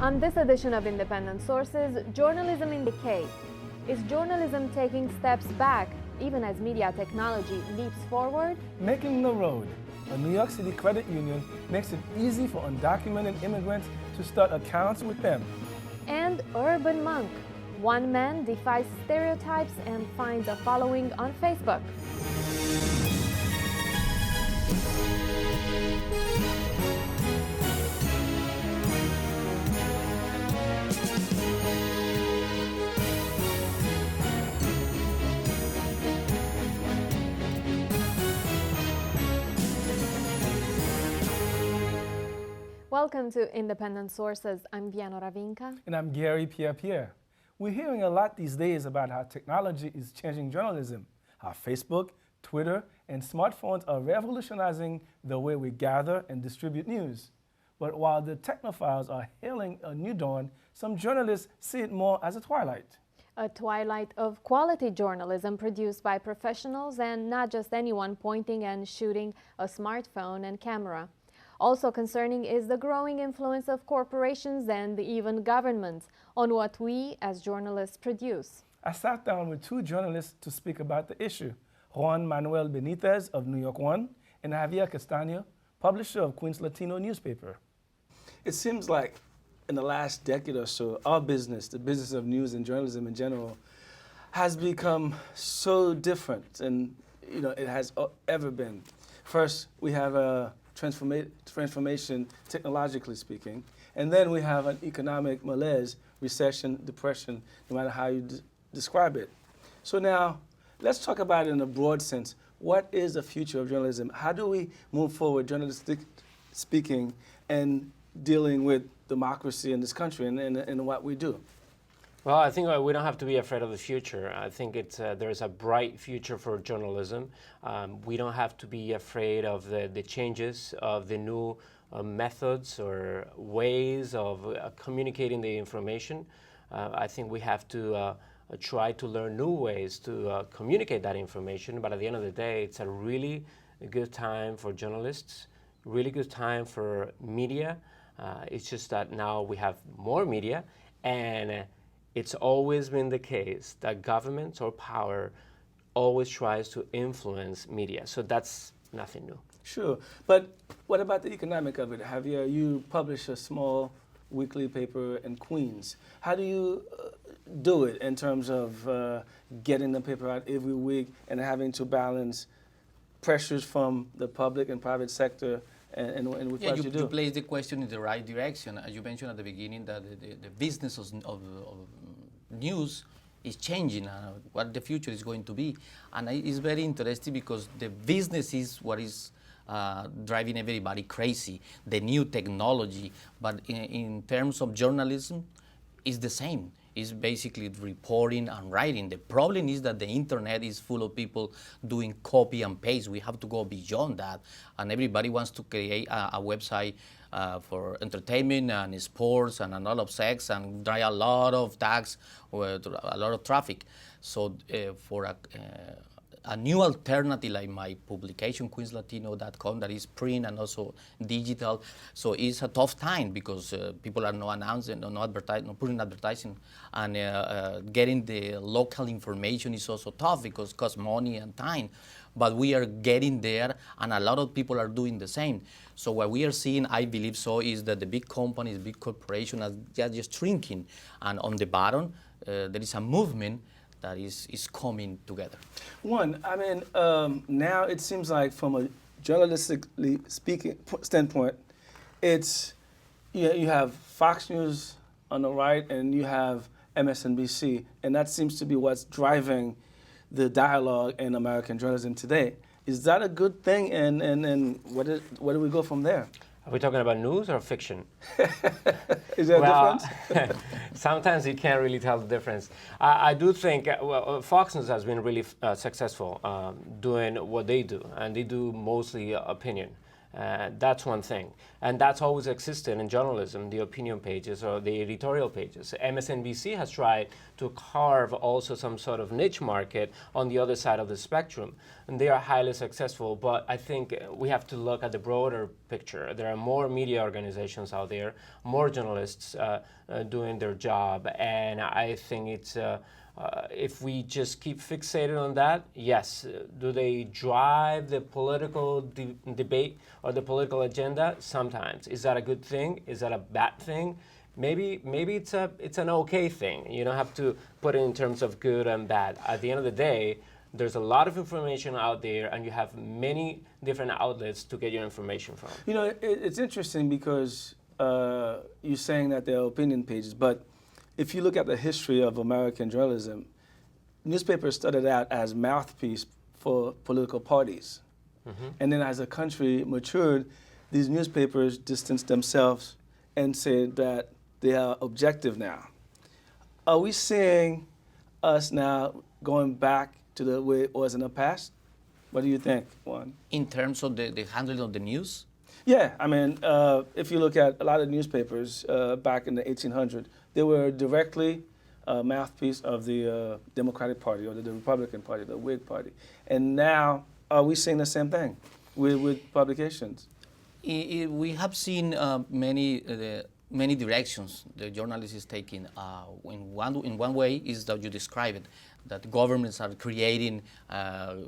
On this edition of Independent Sources, journalism in decay. Is journalism taking steps back, even as media technology leaps forward? Making the road. A New York City credit union makes it easy for undocumented immigrants to start accounts with them. And Urban Monk. One man defies stereotypes and finds a following on Facebook. Welcome to Independent Sources. I'm Viano Ravinka. And I'm Gary Pierre-Pierre. We're hearing a lot these days about how technology is changing journalism, how Facebook, Twitter, and smartphones are revolutionizing the way we gather and distribute news. But while the technophiles are hailing a new dawn, some journalists see it more as a twilight. A twilight of quality journalism produced by professionals and not just anyone pointing and shooting a smartphone and camera. Also concerning is the growing influence of corporations and even governments on what we as journalists produce. I sat down with two journalists to speak about the issue, Juan Manuel Benitez of New York One and Javier Castaño, publisher of Queens Latino newspaper. It seems like in the last decade or so, our business, the business of news and journalism in general, has become so different than it has ever been. First, we have a transformation technologically speaking, and then we have an economic malaise, recession, depression, no matter how you describe it. So now, let's talk about it in a broad sense. What is the future of journalism? How do we move forward, journalistic speaking, and dealing with democracy in this country and what we do? Well, I think we don't have to be afraid of the future. I think there's a bright future for journalism. We don't have to be afraid of the changes, of the new methods or ways of communicating the information. I think we have to try to learn new ways to communicate that information. But at the end of the day, it's a really good time for journalists, really good time for media. It's just that now we have more media, and it's always been the case that government or power always tries to influence media. So that's nothing new. Sure. But what about the economic of it? Javier, you publish a small weekly paper in Queens. How do you do it in terms of getting the paper out every week and having to balance pressures from the public and private sector and with what you do? You place the question in the right direction. As you mentioned at the beginning, that the business of news is changing and what the future is going to be. And it's very interesting because the business is what is driving everybody crazy, the new technology. But in terms of journalism, it's the same. It's basically reporting and writing. The problem is that the internet is full of people doing copy and paste. We have to go beyond that. And everybody wants to create a website for entertainment and sports and a lot of sex and drive a lot of tags with a lot of traffic. So for a new alternative like my publication, queenslatino.com, that is print and also digital. So it's a tough time because people are not announcing, not putting advertising, and getting the local information is also tough because it costs money and time. But we are getting there, and a lot of people are doing the same. So what we are seeing, I believe so, is that the big companies, big corporations are just shrinking. And on the bottom, there is a movement that is coming together. One, I mean, now it seems like from a journalistically speaking standpoint, it's, you have Fox News on the right and you have MSNBC, and that seems to be what's driving the dialogue in American journalism today. Is that a good thing, and where do we go from there? Are we talking about news or fiction? Is there a difference? Sometimes you can't really tell the difference. I do think, Fox News has been really successful doing what they do, and they do mostly opinion. That's one thing. And that's always existed in journalism, the opinion pages or the editorial pages. MSNBC has tried to carve also some sort of niche market on the other side of the spectrum. And they are highly successful, but I think we have to look at the broader picture. There are more media organizations out there, more journalists doing their job, and I think it's if we just keep fixated on that, yes. Do they drive the political debate or the political agenda? Sometimes. Is that a good thing? Is that a bad thing? Maybe it's an okay thing. You don't have to put it in terms of good and bad. At the end of the day, there's a lot of information out there, and you have many different outlets to get your information from. You know, it's interesting because you're saying that there are opinion pages, but if you look at the history of American journalism, newspapers started out as mouthpiece for political parties. Mm-hmm. And then as the country matured, these newspapers distanced themselves and said that they are objective now. Are we seeing us now going back to the way it was in the past? What do you think, Juan? In terms of the handling of the news? Yeah, I mean, if you look at a lot of newspapers back in the 1800s, they were directly a mouthpiece of the Democratic Party or the Republican Party, the Whig Party. And now, are we seeing the same thing with publications? We have seen many directions the journalist is taking. In one way is that you describe it, that governments are creating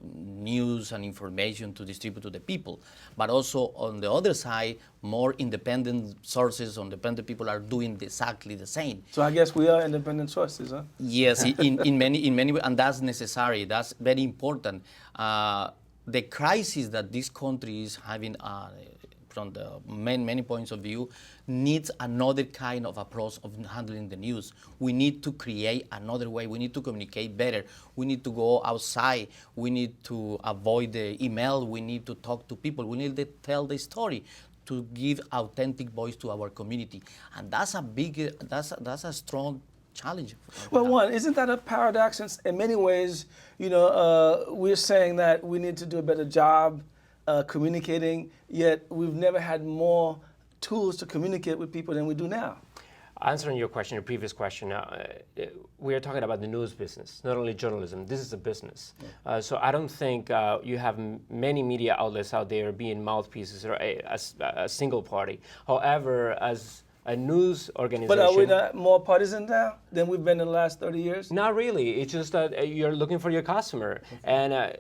news and information to distribute to the people. But also on the other side, more independent sources, independent people are doing exactly the same. So I guess we are independent sources, huh? Yes, in many ways, and that's necessary. That's very important. The crisis that this country is having from the many points of view, needs another kind of approach of handling the news. We need to create another way. We need to communicate better. We need to go outside. We need to avoid the email. We need to talk to people. We need to tell the story to give authentic voice to our community. And that's a strong challenge. Well, Juan, isn't that a paradox? In many ways, you know, we're saying that we need to do a better job communicating, yet we've never had more tools to communicate with people than we do now. Answering your question, your previous question, we are talking about the news business, not only journalism. This is a business. Yeah. So I don't think you have many media outlets out there being mouthpieces or a single party. However, as a news organization... But are we not more partisan now than we've been in the last 30 years? Not really. It's just that you're looking for your customer. Okay. And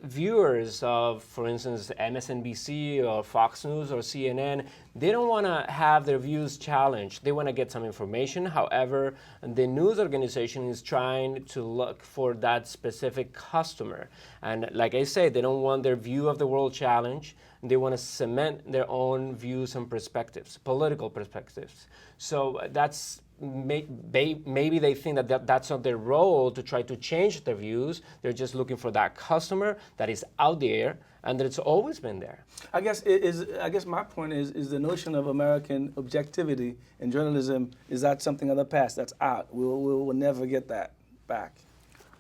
viewers of, for instance, MSNBC or Fox News or CNN, they don't want to have their views challenged. They want to get some information. However, the news organization is trying to look for that specific customer. And like I say, they don't want their view of the world challenged. They want to cement their own views and perspectives, political perspectives. So that's maybe they think that that's not their role to try to change their views. They're just looking for that customer that is out there and that it's always been there. I guess my point is the notion of American objectivity in journalism, is that something of the past that's out? We'll never get that back.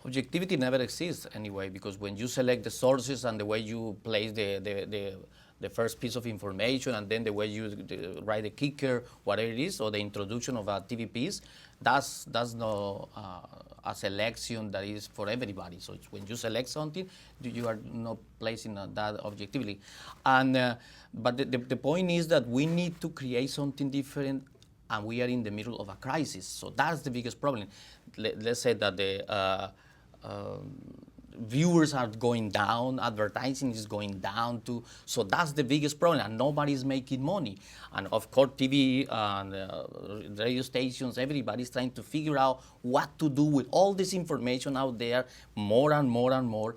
Objectivity never exists anyway, because when you select the sources and the way you place the first piece of information, and then the way you write the kicker, whatever it is, or the introduction of a TV piece, that's not a selection that is for everybody. So it's when you select something, you are not placing that objectively. And but the point is that we need to create something different, and we are in the middle of a crisis. So that's the biggest problem. Let's say that the viewers are going down, advertising is going down too. So that's the biggest problem, and nobody's making money. And of course, TV and radio stations, everybody's trying to figure out what to do with all this information out there, more and more and more,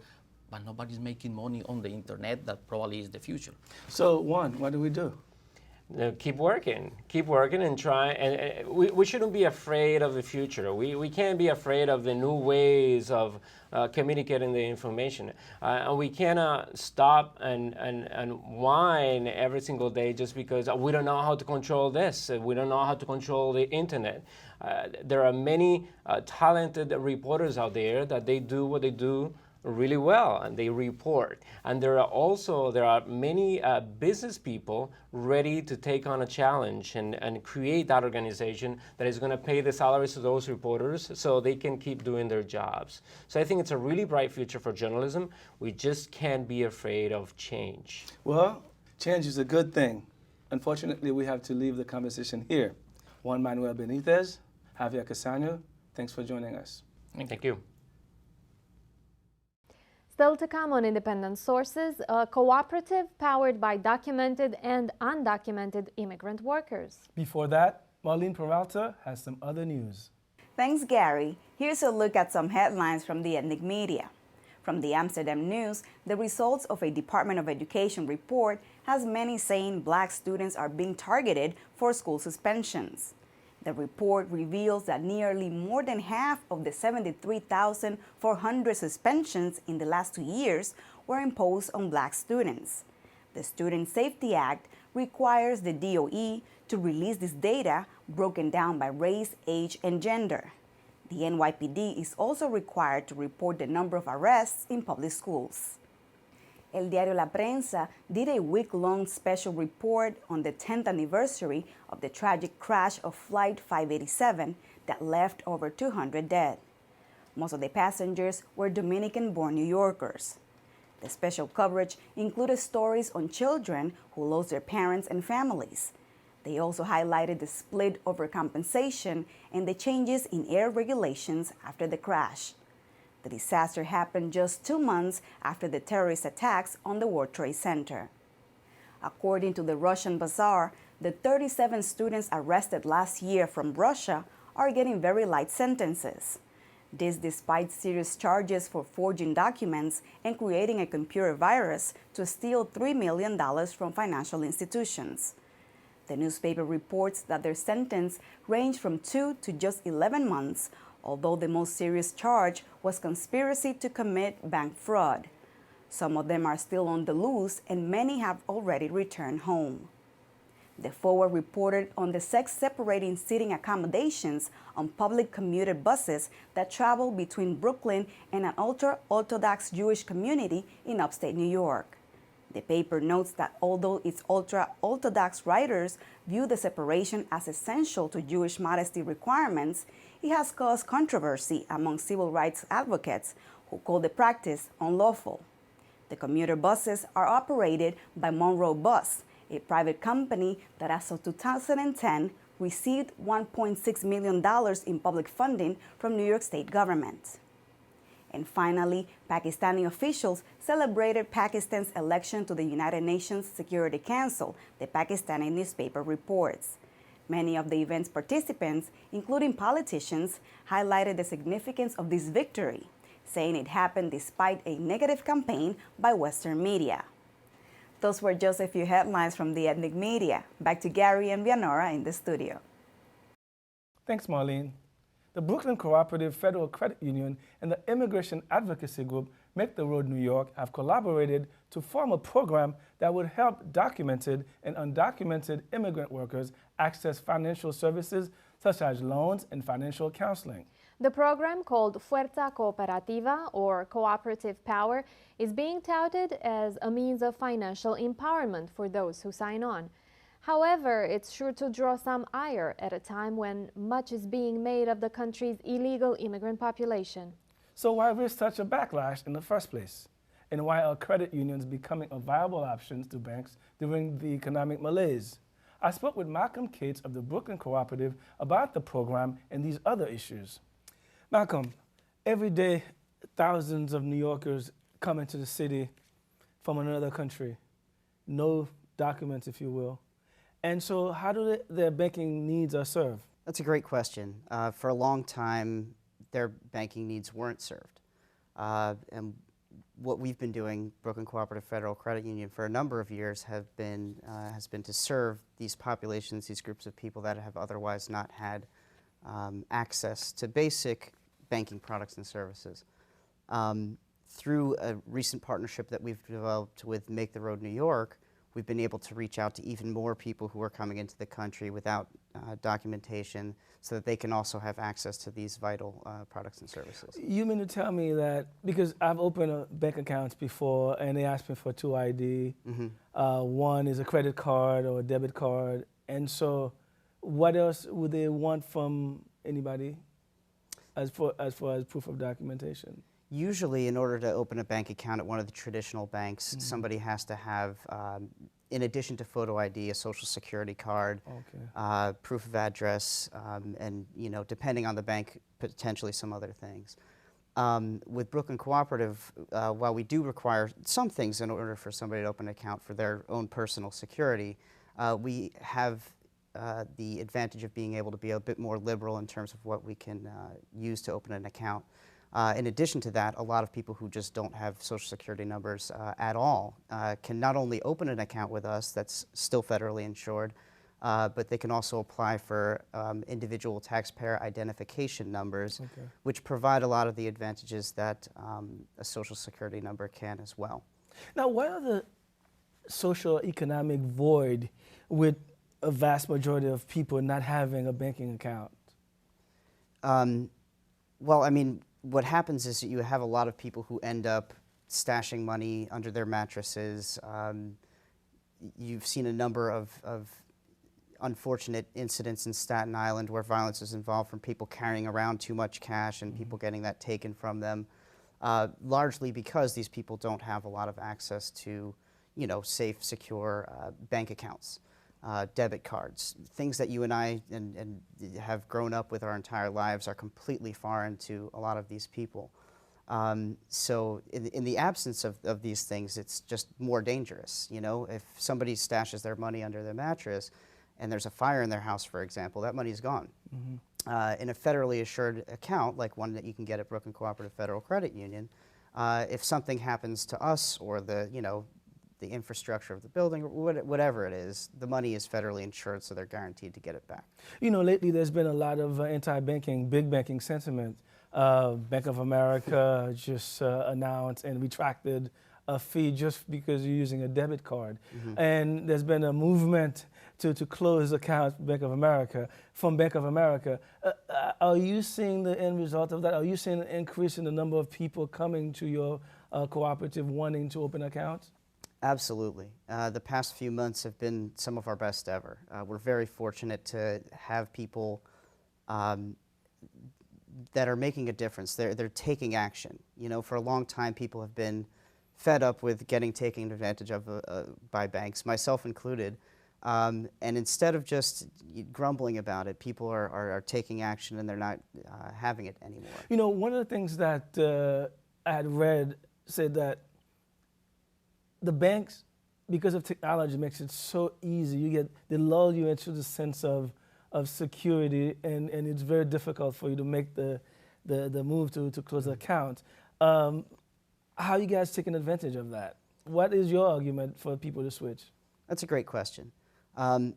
but nobody's making money on the internet. That probably is the future. So, Juan, what do we do? Keep working and try, and we shouldn't be afraid of the future. We can't be afraid of the new ways of communicating the information. And we cannot stop and whine every single day just because we don't know how to control this, we don't know how to control the internet. There are many talented reporters out there that they do what they do really well, and they report. And there are many business people ready to take on a challenge and create that organization that is going to pay the salaries to those reporters so they can keep doing their jobs. So I think it's a really bright future for journalism. We just can't be afraid of change. Well, Change is a good thing. Unfortunately, we have to leave the conversation here. Juan Manuel Benitez, Javier Casano, thanks for joining us. Thank you. Still to come on Independent Sources, a cooperative powered by documented and undocumented immigrant workers. Before that, Marlene Peralta has some other news. Thanks, Gary. Here's a look at some headlines from the ethnic media. From the Amsterdam News, the results of a Department of Education report has many saying Black students are being targeted for school suspensions. The report reveals that nearly more than half of the 73,400 suspensions in the last 2 years were imposed on Black students. The Student Safety Act requires the DOE to release this data broken down by race, age, and gender. The NYPD is also required to report the number of arrests in public schools. El Diario La Prensa did a week-long special report on the 10th anniversary of the tragic crash of Flight 587 that left over 200 dead. Most of the passengers were Dominican-born New Yorkers. The special coverage included stories on children who lost their parents and families. They also highlighted the split over compensation and the changes in air regulations after the crash. The disaster happened just 2 months after the terrorist attacks on the World Trade Center. According to the Russian Bazaar, the 37 students arrested last year from Russia are getting very light sentences. This despite serious charges for forging documents and creating a computer virus to steal $3 million from financial institutions. The newspaper reports that their sentence ranged from 2 to just 11 months, although the most serious charge was conspiracy to commit bank fraud. Some of them are still on the loose and many have already returned home. The Forward reported on the sex-separating seating accommodations on public commuter buses that travel between Brooklyn and an ultra-Orthodox Jewish community in upstate New York. The paper notes that although its ultra-Orthodox riders view the separation as essential to Jewish modesty requirements, it has caused controversy among civil rights advocates who call the practice unlawful. The commuter buses are operated by Monroe Bus, a private company that as of 2010 received $1.6 million in public funding from New York State government. And finally, Pakistani officials celebrated Pakistan's election to the United Nations Security Council, the Pakistani newspaper reports. Many of the event's participants, including politicians, highlighted the significance of this victory, saying it happened despite a negative campaign by Western media. Those were just a few headlines from the ethnic media. Back to Gary and Vianora in the studio. Thanks, Marlene. The Brooklyn Cooperative Federal Credit Union and the Immigration Advocacy Group Make the Road New York have collaborated to form a program that would help documented and undocumented immigrant workers access financial services such as loans and financial counseling. The program, called Fuerza Cooperativa, or Cooperative Power, is being touted as a means of financial empowerment for those who sign on. However, it's sure to draw some ire at a time when much is being made of the country's illegal immigrant population. So why risk such a backlash in the first place? And why are credit unions becoming a viable option to banks during the economic malaise? I spoke with Malcolm Cates of the Brooklyn Cooperative about the program and these other issues. Malcolm, every day thousands of New Yorkers come into the city from another country, no documents, if you will. And so how do their banking needs are served? That's a great question. For a long time, their banking needs weren't served. And what we've been doing, Brooklyn Cooperative Federal Credit Union, for a number of years has been to serve these populations, these groups of people that have otherwise not had access to basic banking products and services. Through a recent partnership that we've developed with Make the Road New York, we've been able to reach out to even more people who are coming into the country without documentation so that they can also have access to these vital products and services. You mean to tell me that, because I've opened bank accounts before and they ask me for 2 ID, one is a credit card or a debit card, and so what else would they want from anybody as far as proof of documentation? Usually, in order to open a bank account at one of the traditional banks, somebody has to have in addition to photo ID, a social security card, proof of address, and depending on the bank, potentially some other things. With Brooklyn Cooperative, while we do require some things in order for somebody to open an account for their own personal security, we have the advantage of being able to be a bit more liberal in terms of what we can use to open an account. In addition to that, a lot of people who just don't have social security numbers at all can not only open an account with us that's still federally insured, but they can also apply for individual taxpayer identification numbers, which provide a lot of the advantages that a social security number can as well. Now, what are the social economic void with a vast majority of people not having a banking account? Well, I mean, what happens is that you have a lot of people who end up stashing money under their mattresses. You've seen a number of unfortunate incidents in Staten Island where violence is involved from people carrying around too much cash and people getting that taken from them, largely because these people don't have a lot of access to, safe, secure bank accounts, debit cards. Things that you and I and have grown up with our entire lives are completely foreign to a lot of these people. So in the absence of these things, it's just more dangerous. If somebody stashes their money under their mattress and there's a fire in their house, for example, that money is gone. In a federally assured account, like one that you can get at Brooklyn Cooperative Federal Credit Union, if something happens to us or the infrastructure of the building, or whatever it is, the money is federally insured, so they're guaranteed to get it back. Lately there's been a lot of anti-banking, big banking sentiment. Bank of America just announced and retracted a fee just because you're using a debit card. And there's been a movement to close accounts from Bank of America. Are you seeing the end result of that? Are you seeing an increase in the number of people coming to your cooperative wanting to open accounts? Absolutely. The past few months have been some of our best ever. We're very fortunate to have people that are making a difference. They're taking action. For a long time, people have been fed up with getting taken advantage of by banks, myself included. And instead of just grumbling about it, people are taking action and they're not having it anymore. One of the things that I had read said that the banks, because of technology, makes it so easy. They lull you into the sense of security, and it's very difficult for you to make the move to close the account. How are you guys taking advantage of that? What is your argument for people to switch? That's a great question. And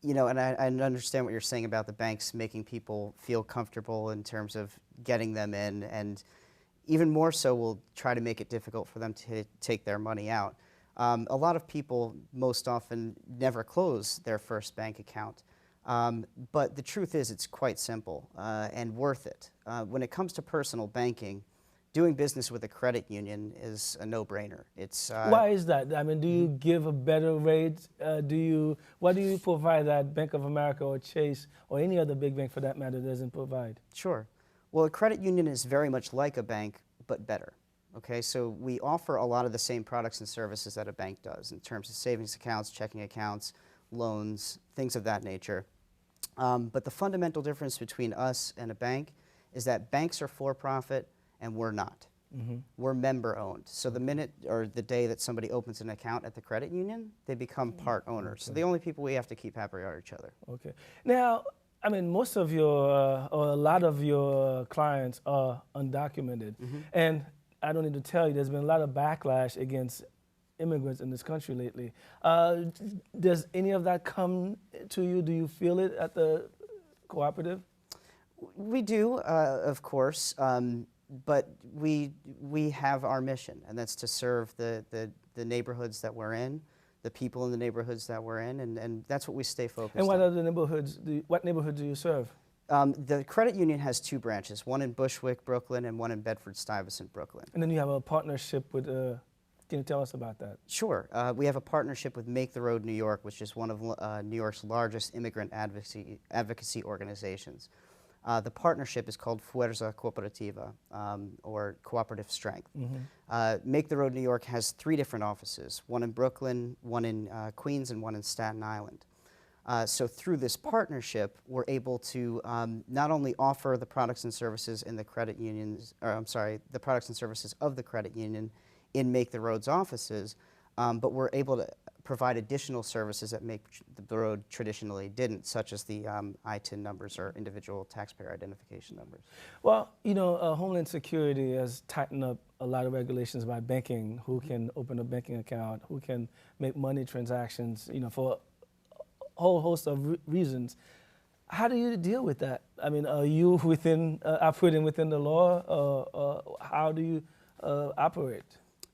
I understand what you're saying about the banks making people feel comfortable in terms of getting them in, and even more so will try to make it difficult for them to take their money out. A lot of people most often never close their first bank account. But the truth is it's quite simple and worth it. When it comes to personal banking, doing business with a credit union is a no-brainer. Why is that? I mean, do you give a better rate? What do you provide that Bank of America or Chase or any other big bank for that matter doesn't provide? Sure. Well, a credit union is very much like a bank, but better. Okay, so we offer a lot of the same products and services that a bank does in terms of savings accounts, checking accounts, loans, things of that nature. But the fundamental difference between us and a bank is that banks are for-profit and we're not. We're member-owned. So the minute or the day that somebody opens an account at the credit union, they become part owners. So the only people we have to keep happy are each other. Okay. Now, I mean, most of your, or a lot of your clients are undocumented. And I don't need to tell you, there's been a lot of backlash against immigrants in this country lately. Does any of that come to you? Do you feel it at the cooperative? We do, of course, but we have our mission, and that's to serve the neighborhoods that we're in, the people in the neighborhoods that we're in, and that's what we stay focused on. And what other neighborhoods? What neighborhood do you serve? The credit union has two branches, one in Bushwick, Brooklyn, and one in Bedford-Stuyvesant, Brooklyn. And then you have a partnership with, can you tell us about that? Sure. We have a partnership with Make the Road New York, which is one of New York's largest immigrant advocacy organizations. The partnership is called Fuerza Cooperativa, or Cooperative Strength. Make the Road New York has 3 different offices, one in Brooklyn, one in Queens, and one in Staten Island. So through this partnership, we're able to not only offer the products and services in the credit unions, or I'm sorry, the products and services of the credit union in Make the Road's offices, but we're able to provide additional services that Make the Road traditionally didn't, such as the ITIN numbers or individual taxpayer identification numbers. Well, you know, Homeland Security has tightened up a lot of regulations about banking, who can open a banking account, who can make money transactions, you know, for a whole host of reasons. How do you deal with that? I mean, are you operating within the law? How do you operate?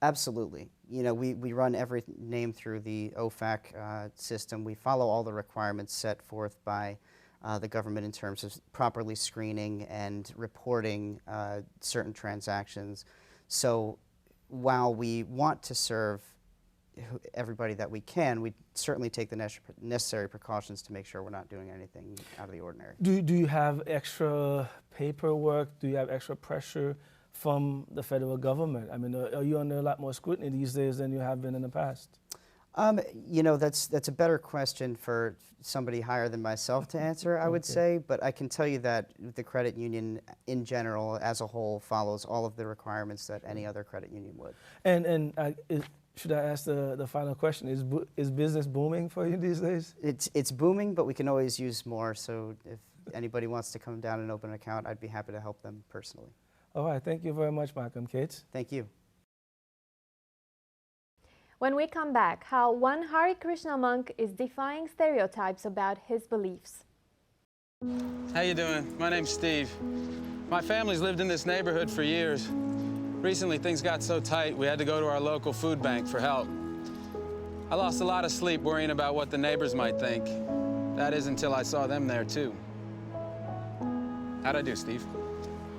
Absolutely. You know, we run every name through the OFAC system. We follow all the requirements set forth by the government in terms of properly screening and reporting certain transactions. So while we want to serve everybody that we can, we certainly take the necessary precautions to make sure we're not doing anything out of the ordinary. Do you have extra paperwork? Do you have extra pressure from the federal government? I mean, are you under a lot more scrutiny these days than you have been in the past? You know, that's a better question for somebody higher than myself to answer, I would say, but I can tell you that the credit union in general, as a whole, follows all of the requirements that any other credit union would. And should I ask the final question? Is business booming for you these days? It's booming, but we can always use more, so if anybody wants to come down and open an account, I'd be happy to help them personally. All right, thank you very much, Malcolm Cates. Thank you. When we come back, how one Hare Krishna monk is defying stereotypes about his beliefs. How you doing? My name's Steve. My family's lived in this neighborhood for years. Recently, things got so tight, we had to go to our local food bank for help. I lost a lot of sleep worrying about what the neighbors might think. That is until I saw them there, too. How'd I do, Steve?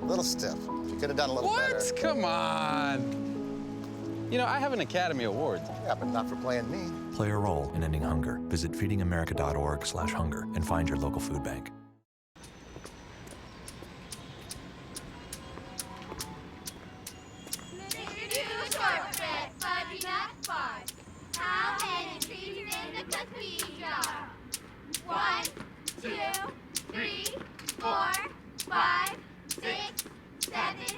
A little stiff. You could have done a little better. What? Come on. You know, I have an Academy Award. Yeah, but not for playing me. Play a role in ending hunger. Visit feedingamerica.org/hunger and find your local food bank.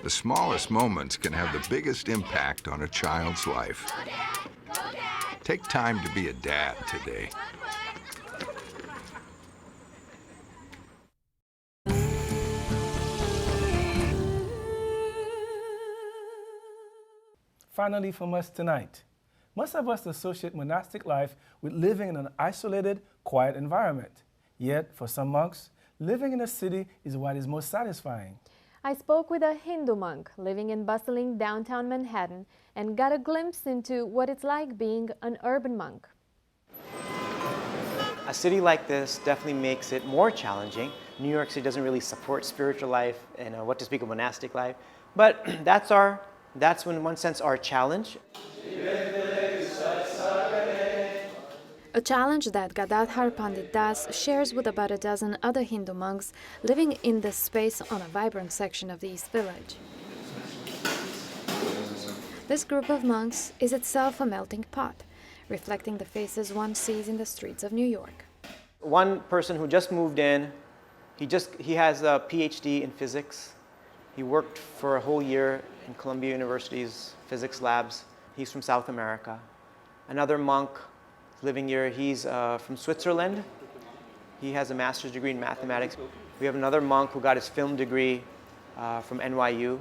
The smallest moments can have the biggest impact on a child's life. Take time to be a dad today. Finally from us tonight, most of us associate monastic life with living in an isolated, quiet environment. Yet, for some monks, living in a city is what is most satisfying. I spoke with a Hindu monk living in bustling downtown Manhattan and got a glimpse into what it's like being an urban monk. A city like this definitely makes it more challenging. New York City doesn't really support spiritual life and what to speak of monastic life, but that's in one sense our challenge. A challenge that Gadadhar Pandit Das shares with about a dozen other Hindu monks living in this space on a vibrant section of the East Village. This group of monks is itself a melting pot, reflecting the faces one sees in the streets of New York. One person who just moved in, he has a PhD in physics. He worked for a whole year in Columbia University's physics labs. He's from South America. Another monk living here, he's from Switzerland. He has a master's degree in mathematics. We have another monk who got his film degree from NYU.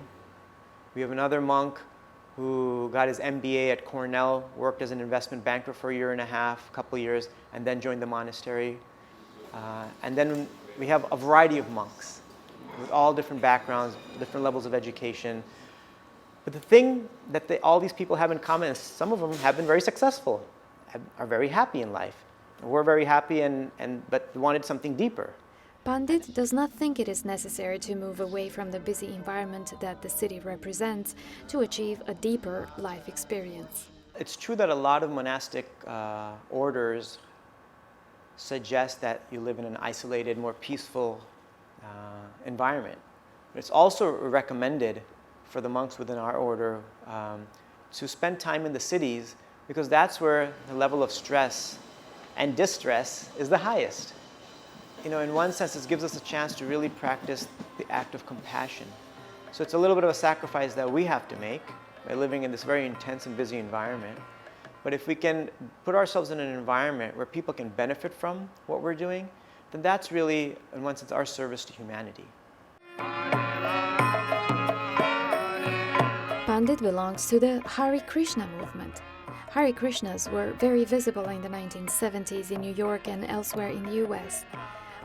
We have another monk who got his MBA at Cornell, worked as an investment banker for a year and a half, a couple of years, and then joined the monastery. And then we have a variety of monks with all different backgrounds, different levels of education. But the thing that all these people have in common is some of them have been very successful, are very happy in life. We're very happy, but wanted something deeper. Pandit does not think it is necessary to move away from the busy environment that the city represents to achieve a deeper life experience. It's true that a lot of monastic orders suggest that you live in an isolated, more peaceful environment. It's also recommended for the monks within our order to spend time in the cities because that's where the level of stress and distress is the highest. You know, in one sense, it gives us a chance to really practice the act of compassion. So it's a little bit of a sacrifice that we have to make by living in this very intense and busy environment. But if we can put ourselves in an environment where people can benefit from what we're doing, then that's really, in one sense, our service to humanity. Pandit belongs to the Hare Krishna movement. Hare Krishnas were very visible in the 1970s in New York and elsewhere in the US.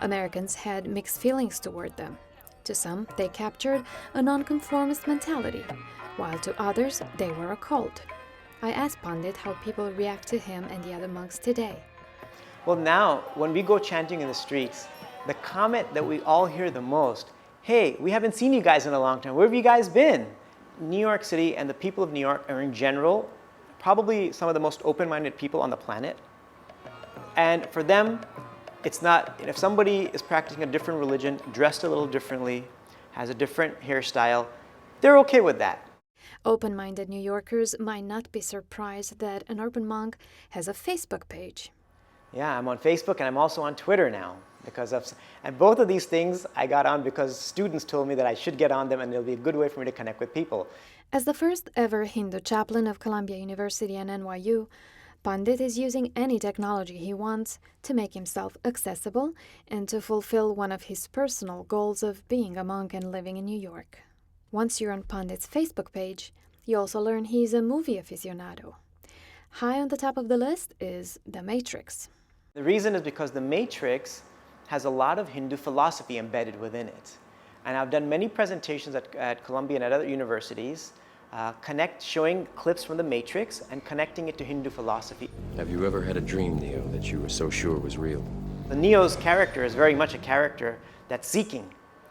Americans had mixed feelings toward them. To some, they captured a nonconformist mentality, while to others, they were a cult. I asked Pandit how people react to him and the other monks today. Well, now, when we go chanting in the streets, the comment that we all hear the most, hey, we haven't seen you guys in a long time. Where have you guys been? New York City and the people of New York are in general probably some of the most open-minded people on the planet. And for them, it's not, if somebody is practicing a different religion, dressed a little differently, has a different hairstyle, they're okay with that. Open-minded New Yorkers might not be surprised that an urban monk has a Facebook page. Yeah, I'm on Facebook and I'm also on Twitter now. And both of these things I got on because students told me that I should get on them and it'll be a good way for me to connect with people. As the first ever Hindu chaplain of Columbia University and NYU, Pandit is using any technology he wants to make himself accessible and to fulfill one of his personal goals of being a monk and living in New York. Once you're on Pandit's Facebook page, you also learn he's a movie aficionado. High on the top of the list is The Matrix. The reason is because The Matrix has a lot of Hindu philosophy embedded within it. And I've done many presentations at Columbia and at other universities, showing clips from The Matrix and connecting it to Hindu philosophy. Have you ever had a dream, Neo, that you were so sure was real? The Neo's character is very much a character that's seeking.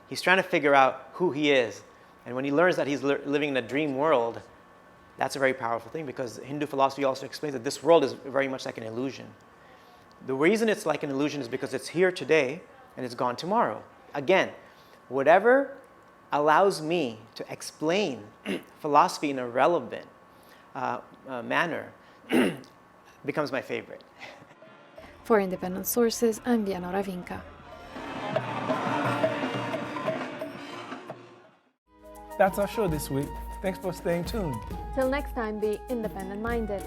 He's trying to figure out who he is. And when he learns that he's living in a dream world, that's a very powerful thing because Hindu philosophy also explains that this world is very much like an illusion. The reason it's like an illusion is because it's here today and it's gone tomorrow. Again, whatever allows me to explain philosophy in a relevant manner becomes my favorite. For Independent Sources, I'm Diana Ravinka. That's our show this week. Thanks for staying tuned. Till next time, be independent-minded.